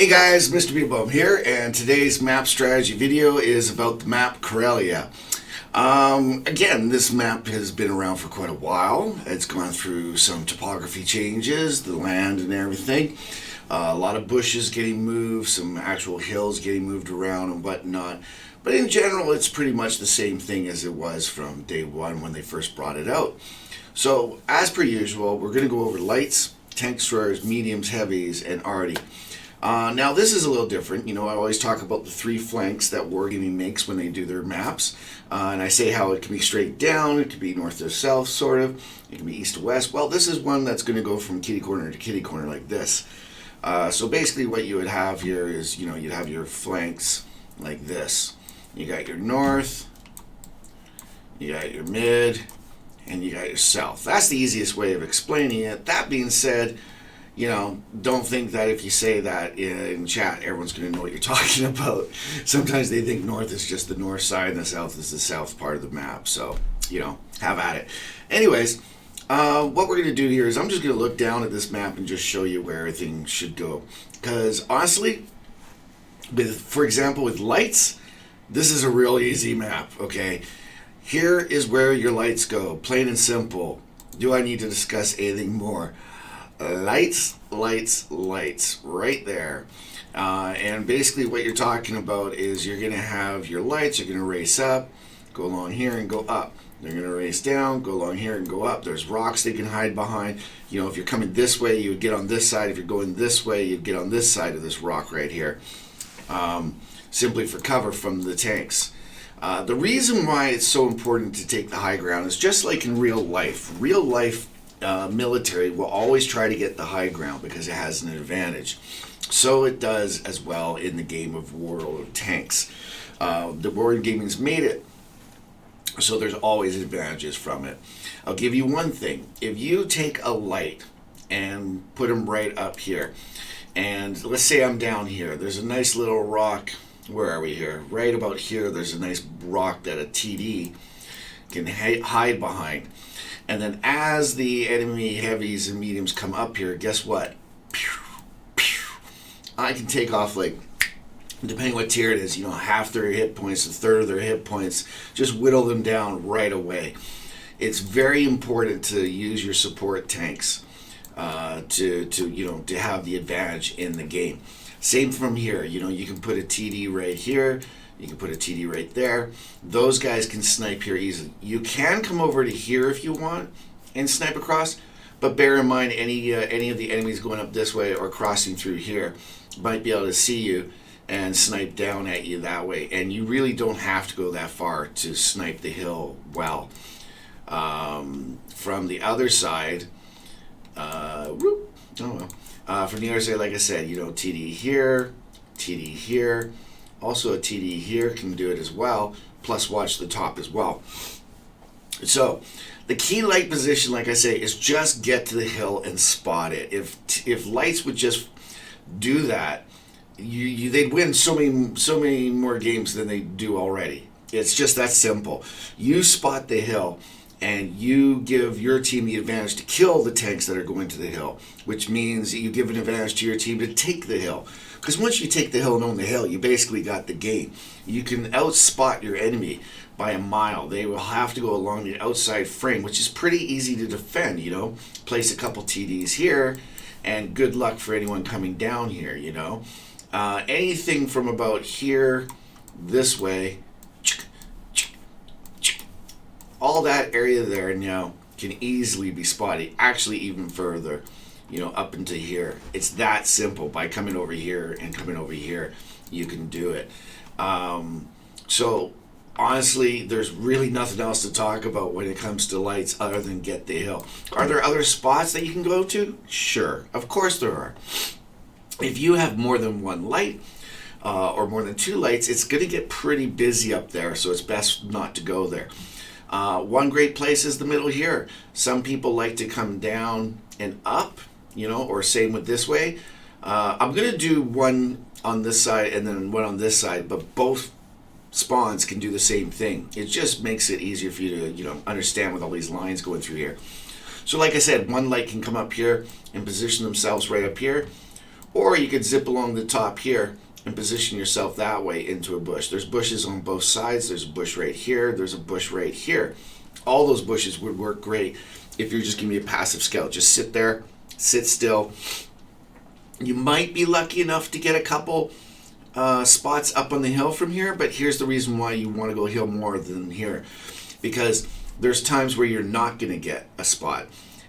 Hey guys, Mr.BeetleBum here, and today's map strategy video is about the map Karelia. Again, this map has been around for quite a while. It's gone through some topography changes, the land and everything. A lot of bushes getting moved, some actual hills getting moved around and whatnot. But in general, it's pretty much the same thing as it was from day one when they first brought it out. So, as per usual, we're going to go over lights, tank destroyers, mediums, heavies, and arty. Now this is a little different. You know, I always talk about the three flanks that Wargaming makes when they do their maps. And I say how it can be straight down, it can be north to south, sort of. It can be east to west. Well, this is one that's going to go from kitty corner to kitty corner like this. So basically what you would have here is, you know, you'd have your flanks like this. You got your north, you got your mid, and you got your south. That's the easiest way of explaining it. That being said, you know, don't think that if you say that in chat, everyone's going to know what you're talking about. Sometimes they think north is just the north side and the south is the south part of the map. So, you know, have at it. Anyways, what we're going to do here is I'm just going to look down at this map and just show you where everything should go. Because honestly, for example, with lights, this is a real easy map, okay? Here is where your lights go, plain and simple. Do I need to discuss anything more? Lights, lights, lights, right there. And basically what you're talking about is you're going to have your lights, you're going to race up, go along here and go up. They're going to race down, go along here and go up. There's rocks they can hide behind. You know, if you're coming this way, you would get on this side. If you're going this way, you'd get on this side of this rock right here. Simply for cover from the tanks. The reason why it's so important to take the high ground is just like in real life. Real life military will always try to get the high ground because it has an advantage. So it does as well in the game of war or tanks. The Wargaming's made it, so there's always advantages from it. I'll give you one thing. If you take a light and put them right up here, and let's say I'm down here, there's a nice little rock. Where are we here? Right about here, there's a nice rock that a TD can hide behind. And then as the enemy heavies and mediums come up here, guess what? I can take off, like, depending what tier it is, you know, half their hit points, a third of their hit points, just whittle them down right away. It's very important to use your support tanks to have the advantage in the game. Same from here, you know, you can put a TD right here, you can put a TD right there. Those guys can snipe here easily. You can come over to here if you want and snipe across, but bear in mind any of the enemies going up this way or crossing through here might be able to see you and snipe down at you that way. And you really don't have to go that far to snipe the hill well. From the other side, from the other side, like I said, you know, TD here, also a TD here can do it as well, plus watch the top as well. So, the key light position, like I say, is just get to the hill and spot it. If lights would just do that, they'd win so many more games than they do already. It's just that simple. You spot the hill, and you give your team the advantage to kill the tanks that are going to the hill, which means you give an advantage to your team to take the hill. Because once you take the hill and own the hill, you basically got the game. You can outspot your enemy by a mile. They will have to go along the outside frame, which is pretty easy to defend, you know. Place a couple TDs here, and good luck for anyone coming down here, you know. Anything from about here this way, all that area there now can easily be spotted, actually even further, you know, up into here. It's that simple. By coming over here and coming over here, you can do it. So honestly, there's really nothing else to talk about when it comes to lights other than get the hill. Are there other spots that you can go to? Sure, of course there are. If you have more than one light or more than two lights, it's going to get pretty busy up there, so it's best not to go there. One great place is the middle here. Some people like to come down and up, you know, or same with this way. I'm going to do one on this side and then one on this side, but both spawns can do the same thing. It just makes it easier for you to, you know, understand with all these lines going through here. So like I said, one light can come up here and position themselves right up here. Or you could zip along the top here and position yourself that way into a bush. There's bushes on both sides. There's a bush right here. There's a bush right here. All those bushes would work great if you're just going to be a passive scout. Just sit there, sit still. You might be lucky enough to get a couple spots up on the hill from here, but here's the reason why you want to go hill more than here. Because there's times where you're not going to get a spot.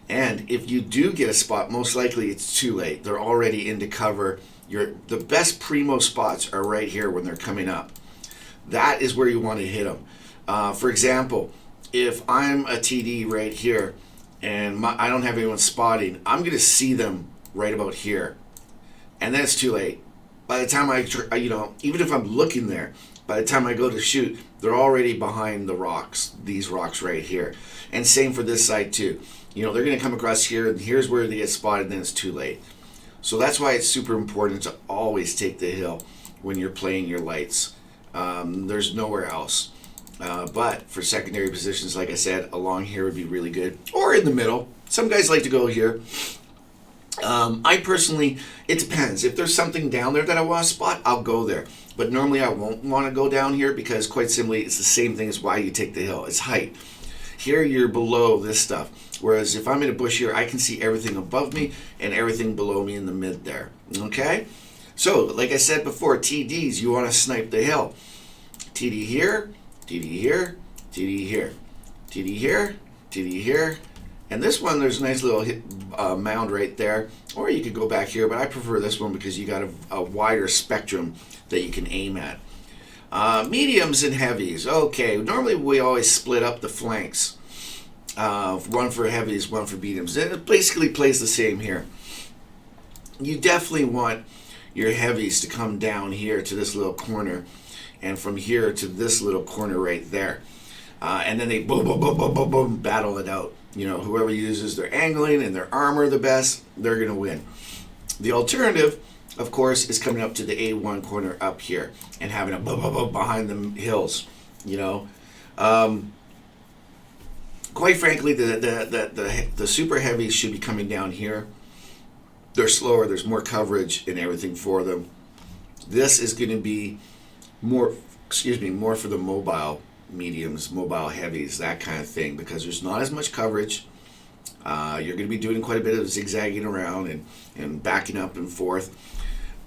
And if you do get a spot, most likely it's too late. They're already into cover. The best primo spots are right here when they're coming up. That is where you want to hit them. For example, if I'm a TD right here and I don't have anyone spotting, I'm going to see them right about here. And then it's too late. By the time even if I'm looking there, by the time I go to shoot, they're already behind the rocks, these rocks right here. And same for this side too. They're going to come across here, and here's where they get spotted, and then it's too late. So that's why it's super important to always take the hill when you're playing your lights. There's nowhere else. But for secondary positions, like I said, along here would be really good. Or in the middle. Some guys like to go here. I personally, it depends. If there's something down there that I want to spot, I'll go there. But normally I won't want to go down here because quite simply it's the same thing as why you take the hill. It's height. Here you're below this stuff. Whereas if I'm in a bush here, I can see everything above me and everything below me in the mid there. Okay? So, like I said before, TDs, you want to snipe the hill. TD here, TD here, TD here, TD here, TD here. And this one, there's a nice little mound right there. Or you could go back here, but I prefer this one because you got a wider spectrum that you can aim at. Mediums and heavies. Okay, normally we always split up the flanks. One for heavies, one for mediums. It basically plays the same here. You definitely want your heavies to come down here to this little corner, and from here to this little corner right there. And then they boom, boom, boom, boom, boom, boom, battle it out. Whoever uses their angling and their armor the best, they're going to win. The alternative, of course, is coming up to the A1 corner up here and having a boom, boom, boom behind the hills. Quite frankly, the super heavies should be coming down here. They're slower. There's more coverage and everything for them. This is going to be more for the mobile mediums, mobile heavies, that kind of thing, because there's not as much coverage. You're going to be doing quite a bit of zigzagging around and backing up and forth.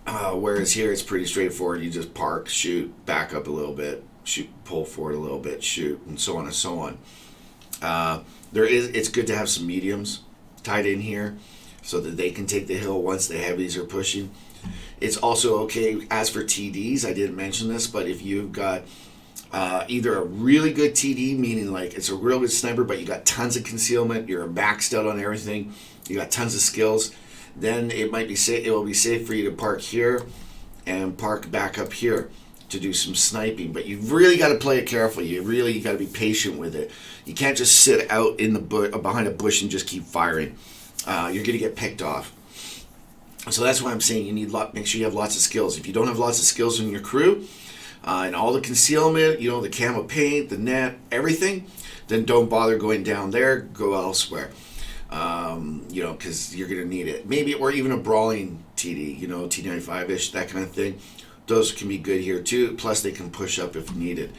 Whereas here it's pretty straightforward. You just park, shoot, back up a little bit, shoot, pull forward a little bit, shoot, and so on and so on. It's good to have some mediums tied in here so that they can take the hill once the heavies are pushing. It's also okay, as for TDs, I didn't mention this, but if you've got either a really good TD, meaning like it's a real good sniper, but you got tons of concealment, you're maxed out on everything, you got tons of skills, then it will be safe for you to park here and park back up here to do some sniping. But you've really got to play it carefully. You got to be patient with it. You can't just sit out in the behind a bush and just keep firing. You're going to get picked off. So that's why I'm saying you need make sure you have lots of skills. If you don't have lots of skills in your crew and all the concealment, the camo paint, the net, everything, then don't bother going down there. Go elsewhere. Because you're going to need it. Maybe, or even a brawling TD, T95-ish, that kind of thing. Those can be good here too. Plus, they can push up if needed.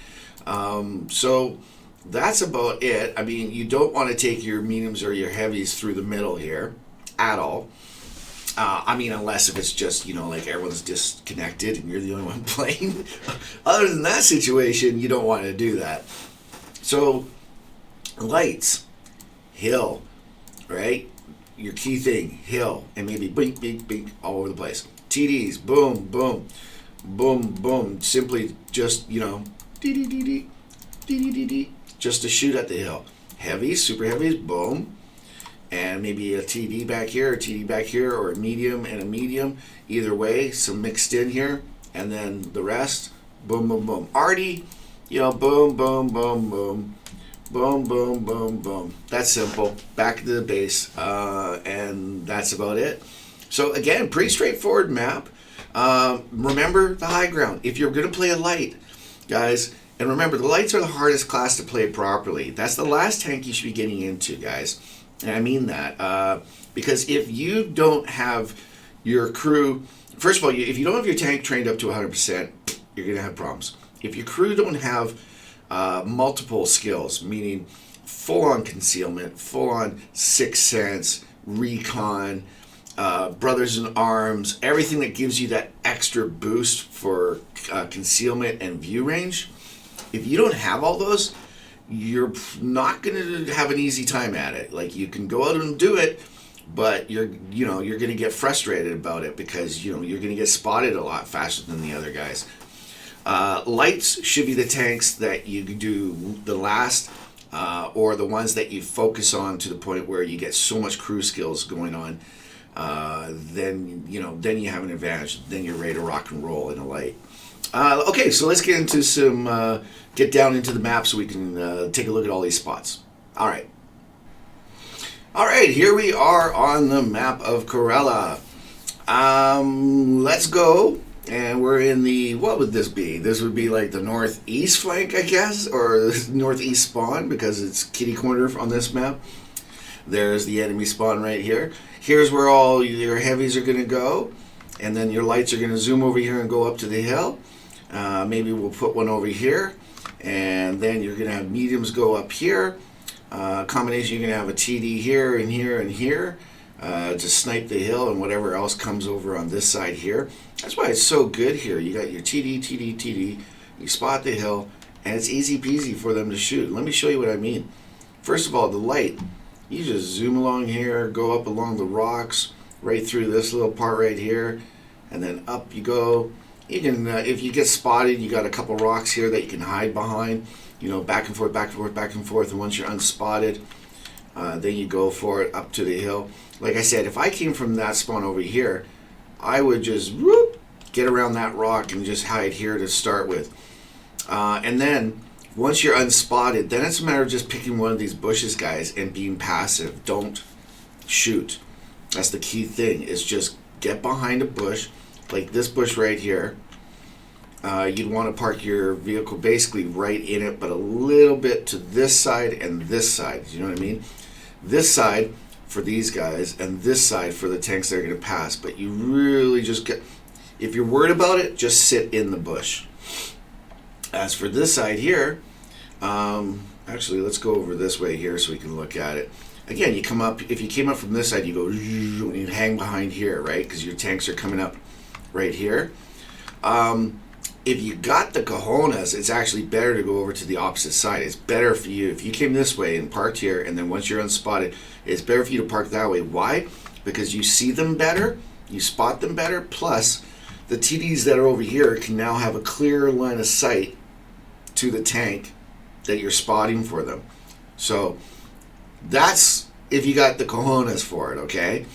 So that's about it. I mean, you don't want to take your mediums or your heavies through the middle here at all. Unless if it's just, like everyone's disconnected and you're the only one playing. Other than that situation, you don't want to do that. So, lights, hill, right? Your key thing, hill, and maybe bink, bink, bink, all over the place. TDs, boom, boom, boom, boom. Simply just, dee-dee-dee-dee, dee-dee-dee-dee, just to shoot at the hill. Heavies, super heavies, boom. And maybe a TD back here, a TD back here, or a medium and a medium. Either way, some mixed in here. And then the rest, boom, boom, boom. Arty, boom, boom, boom, boom. Boom, boom, boom, boom. That's simple. Back to the base. And that's about it. So again, pretty straightforward map. Remember the high ground. If you're going to play a light, guys, and remember, the lights are the hardest class to play properly. That's the last tank you should be getting into, guys. And I mean that. Because if you don't have your crew, first of all, if you don't have your tank trained up to 100%, you're going to have problems. If your crew don't have multiple skills, meaning full-on concealment, full-on sixth sense, recon, brothers in arms, everything that gives you that extra boost for concealment and view range, if you don't have all those, you're not going to have an easy time at it. Like, you can go out and do it, but you're going to get frustrated about it because you're going to get spotted a lot faster than the other guys. Lights should be the tanks that you do the last, or the ones that you focus on to the point where you get so much crew skills going on. Then you have an advantage. Then you're ready to rock and roll in a light. Okay, so let's get into get down into the map so we can take a look at all these spots. All right, here we are on the map of Karelia. Let's go, and we're in the, what would this be? This would be like the northeast flank, I guess, or northeast spawn, because it's kitty corner on this map. There's the enemy spawn right here. Here's where all your heavies are going to go, and then your lights are going to zoom over here and go up to the hill. Maybe we'll put one over here, and then you're going to have mediums go up here. Combination, you're going to have a TD here and here and here to snipe the hill and whatever else comes over on this side here. That's why it's so good here. You got your TD, TD, TD. You spot the hill, and it's easy peasy for them to shoot. Let me show you what I mean. First of all, the light. You just zoom along here, go up along the rocks, right through this little part right here, and then up you go. You can, if you get spotted, you got a couple rocks here that you can hide behind. Back and forth, back and forth, back and forth. And once you're unspotted, then you go for it up to the hill. Like I said, if I came from that spawn over here, I would just whoop, get around that rock and just hide here to start with. And then once you're unspotted, then it's a matter of just picking one of these bushes, guys, and being passive. Don't shoot. That's the key thing, is just get behind a bush, like this bush right here. You'd want to park your vehicle basically right in it, but a little bit to this side and this side. You know what I mean? This side for these guys, and this side for the tanks that are going to pass. But you really just get, if you're worried about it, just sit in the bush. As for this side here, actually, let's go over this way here so we can look at it. Again, you come up, if you came up from this side, you go, and you hang behind here, right? Because your tanks are coming up right here. If you got the cojones, it's actually better to go over to the opposite side. It's better for you. If you came this way and parked here, and then once you're unspotted, it's better for you to park that way. Why? Because you see them better, you spot them better, plus the TDs that are over here can now have a clear line of sight to the tank that you're spotting for them. So that's if you got the cojones for it, okay?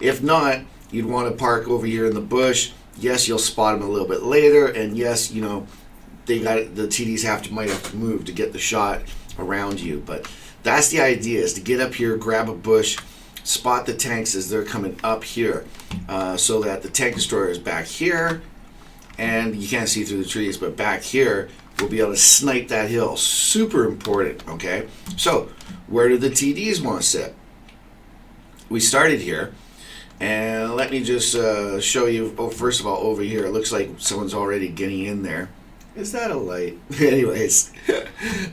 If not, you'd want to park over here in the bush. Yes, you'll spot them a little bit later, and yes, they got the TDs might have to move to get the shot around you. But that's the idea: is to get up here, grab a bush, spot the tanks as they're coming up here, so that the tank destroyer is back here, and you can't see through the trees, but back here we'll be able to snipe that hill. Super important. Okay, so where do the TDs want to sit? We started here. And let me just show you, first of all, over here. It looks like someone's already getting in there. Is that a light? Anyways,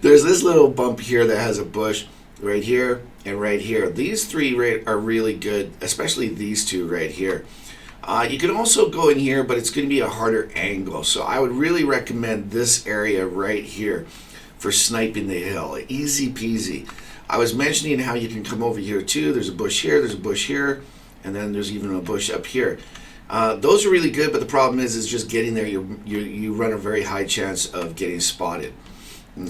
there's this little bump here that has a bush right here and right here. These three are really good, especially these two right here. You can also go in here, but it's going to be a harder angle. So I would really recommend this area right here for sniping the hill. Easy peasy. I was mentioning how you can come over here too. There's a bush here, there's a bush here. And then there's even a bush up here. Those are really good, but the problem is just getting there. You run a very high chance of getting spotted.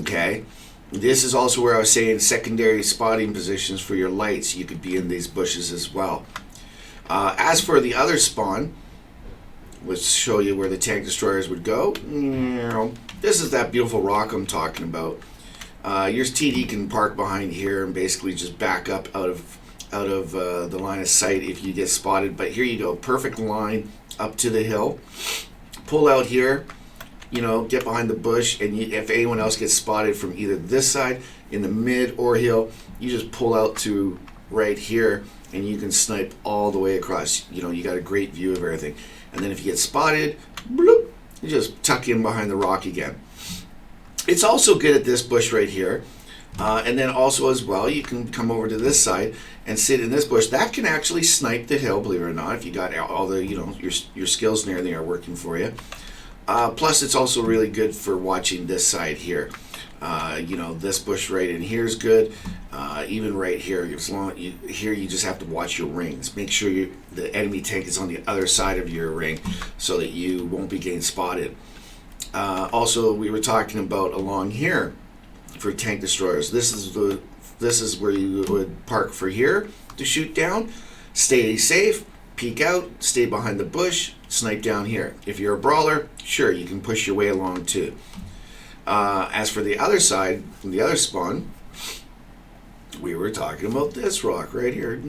Okay, this is also where I was saying secondary spotting positions for your lights. You could be in these bushes as well. As for the other spawn, let's show you where the tank destroyers would go. This is that beautiful rock I'm talking about. Your TD can park behind here and basically just back up out of the line of sight if you get spotted. But here you go, perfect line up to the hill. Pull out here, get behind the bush, and if anyone else gets spotted from either this side, in the mid or hill, you just pull out to right here, and you can snipe all the way across. You know, you got a great view of everything. And then if you get spotted, bloop, you just tuck in behind the rock again. It's also good at this bush right here. And then also as well, you can come over to this side and sit in this bush. That can actually snipe the hill, believe it or not, if you got all the, you know, your skills and everything are working for you. Plus, it's also really good for watching this side here. You know, this bush right in here is good. Even right here, as long here you just have to watch your rings. Make sure the enemy tank is on the other side of your ring so that you won't be getting spotted. Also, we were talking about along here for tank destroyers. This is where you would park for here to shoot down. Stay safe, peek out, stay behind the bush, snipe down here. If you're a brawler, sure, you can push your way along too. As for the other side, from the other spawn, we were talking about this rock right here.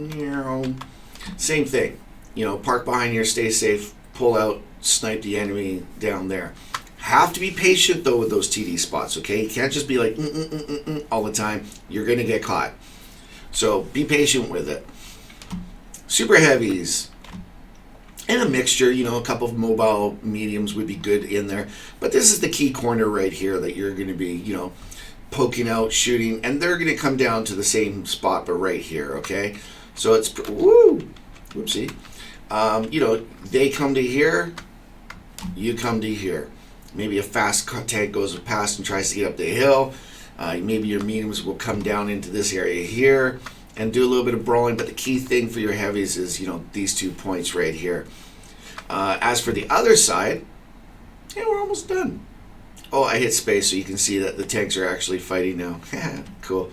Same thing. You know, park behind here, stay safe, pull out, snipe the enemy down there. Have to be patient though with those TD spots, okay? You can't just be like all the time. You're gonna get caught. So be patient with it. Super heavies. And a mixture, you know, a couple of mobile mediums would be good in there. But this is the key corner right here that you're gonna be, you know, poking out, shooting, and they're gonna come down to the same spot, but right here, okay? So it's, whoopsie. You know, they come to here, you come to here. Maybe a fast tank goes past and tries to get up the hill. Maybe your mediums will come down into this area here and do a little bit of brawling, but the key thing for your heavies is, you know, these 2 points right here. As for the other side, yeah, we're almost done. Oh, I hit space so you can see that the tanks are actually fighting now. Cool.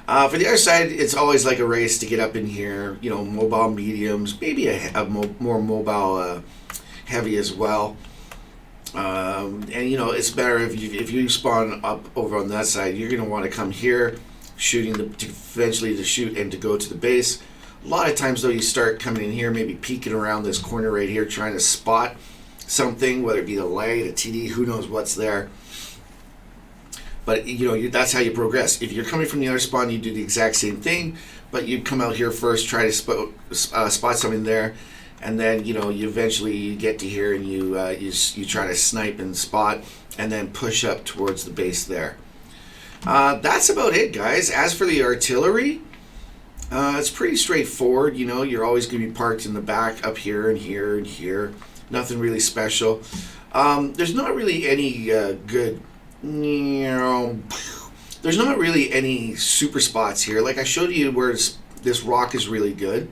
For the other side, it's always like a race to get up in here. You know, mobile mediums, maybe a more mobile heavy as well. And you know, it's better if you spawn up over on that side. You're going to want to come here, shooting eventually to shoot and to go to the base. A lot of times though, you start coming in here, maybe peeking around this corner right here, trying to spot something, whether it be the light, a TD, who knows what's there. But you know, that's how you progress. If you're coming from the other spawn, you do the exact same thing, but you come out here first, try to spot something there. And then, you know, you eventually get to here and you try to snipe and spot and then push up towards the base there. That's about it, guys. As for the artillery, it's pretty straightforward. You know, you're always going to be parked in the back up here and here and here. Nothing really special. There's not really any good, you know, there's not really any super spots here. Like I showed you where this rock is really good.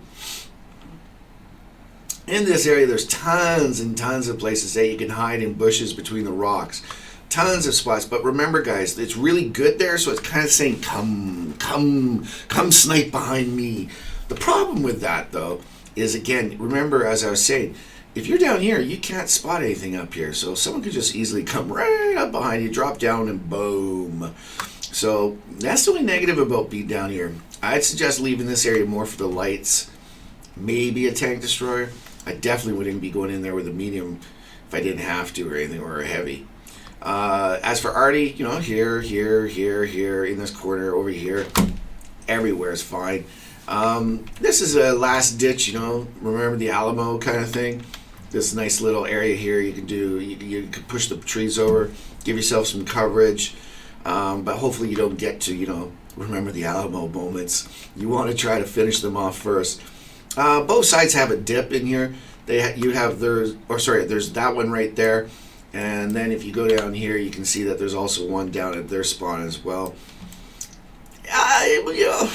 In this area, there's tons and tons of places that you can hide in bushes between the rocks. Tons of spots. But remember, guys, it's really good there, so it's kind of saying, come snipe behind me. The problem with that, though, is, again, remember, as I was saying, if you're down here, you can't spot anything up here. So someone could just easily come right up behind you, drop down, and boom. So that's the only negative about being down here. I'd suggest leaving this area more for the lights. Maybe a tank destroyer. I definitely wouldn't be going in there with a medium if I didn't have to or anything, or a heavy. As for arty, you know, here, in this corner, over here, everywhere is fine. This is a last ditch, you know, remember the Alamo kind of thing. This nice little area here you can do, you can push the trees over, give yourself some coverage, but hopefully you don't get to, you know, remember the Alamo moments. You want to try to finish them off first. Both sides have a dip in here. There's that one right there, and then if you go down here, you can see that there's also one down at their spawn as well. You know,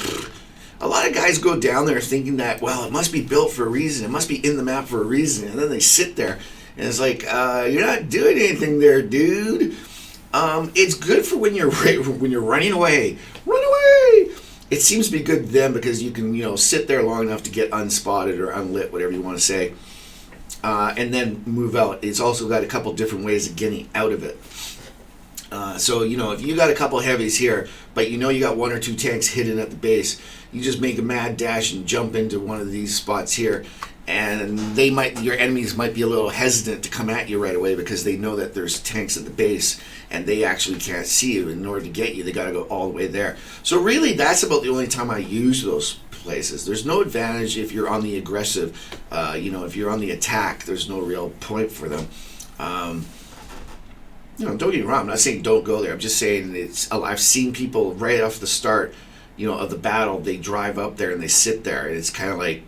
a lot of guys go down there thinking that, well, it must be built for a reason. It must be in the map for a reason, and then they sit there, and it's like, you're not doing anything there, dude. It's good for when you're running away. Run away. It seems to be good then because you can, you know, sit there long enough to get unspotted or unlit, whatever you want to say, and then move out. It's also got a couple different ways of getting out of it. So, you know, if you got a couple heavies here, but you know you got 1 or 2 tanks hidden at the base, you just make a mad dash and jump into one of these spots here, and your enemies might be a little hesitant to come at you right away because they know that there's tanks at the base and they actually can't see you. In order to get you, they got to go all the way there. So really, that's about the only time I use those places. There's no advantage if you're on the aggressive, if you're on the attack, there's no real point for them. Don't get me wrong, I'm not saying don't go there. I'm just saying I've seen people right off the start, of the battle, they drive up there and they sit there, and it's kind of like,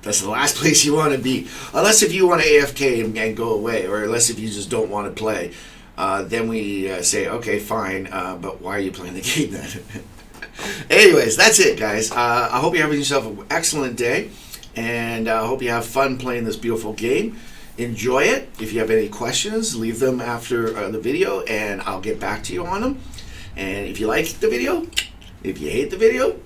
that's the last place you want to be. Unless if you want to AFK and go away, or unless if you just don't want to play. Then we say, okay, fine, but why are you playing the game then? Anyways, that's it, guys. I hope you're having yourself an excellent day, and I hope you have fun playing this beautiful game. Enjoy it. If you have any questions, leave them after the video, and I'll get back to you on them. And if you like the video, if you hate the video,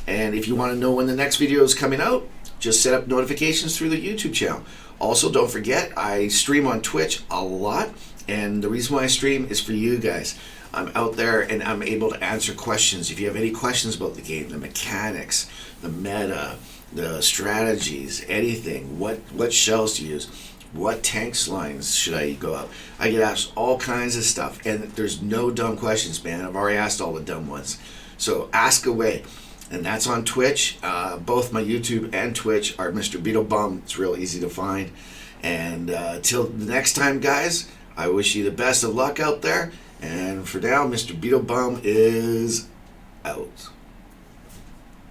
and if you want to know when the next video is coming out, just set up notifications through the YouTube channel. Also, don't forget, I stream on Twitch a lot, and the reason why I stream is for you guys. I'm out there and I'm able to answer questions. If you have any questions about the game, the mechanics, the meta, the strategies, anything, what shells to use, what tank lines should I go up, I get asked all kinds of stuff, and there's no dumb questions, man. I've already asked all the dumb ones. So ask away. And that's on Twitch. Both my YouTube and Twitch are Mr.BeetleBum. It's real easy to find. And till the next time, guys, I wish you the best of luck out there. And for now, Mr.BeetleBum is out.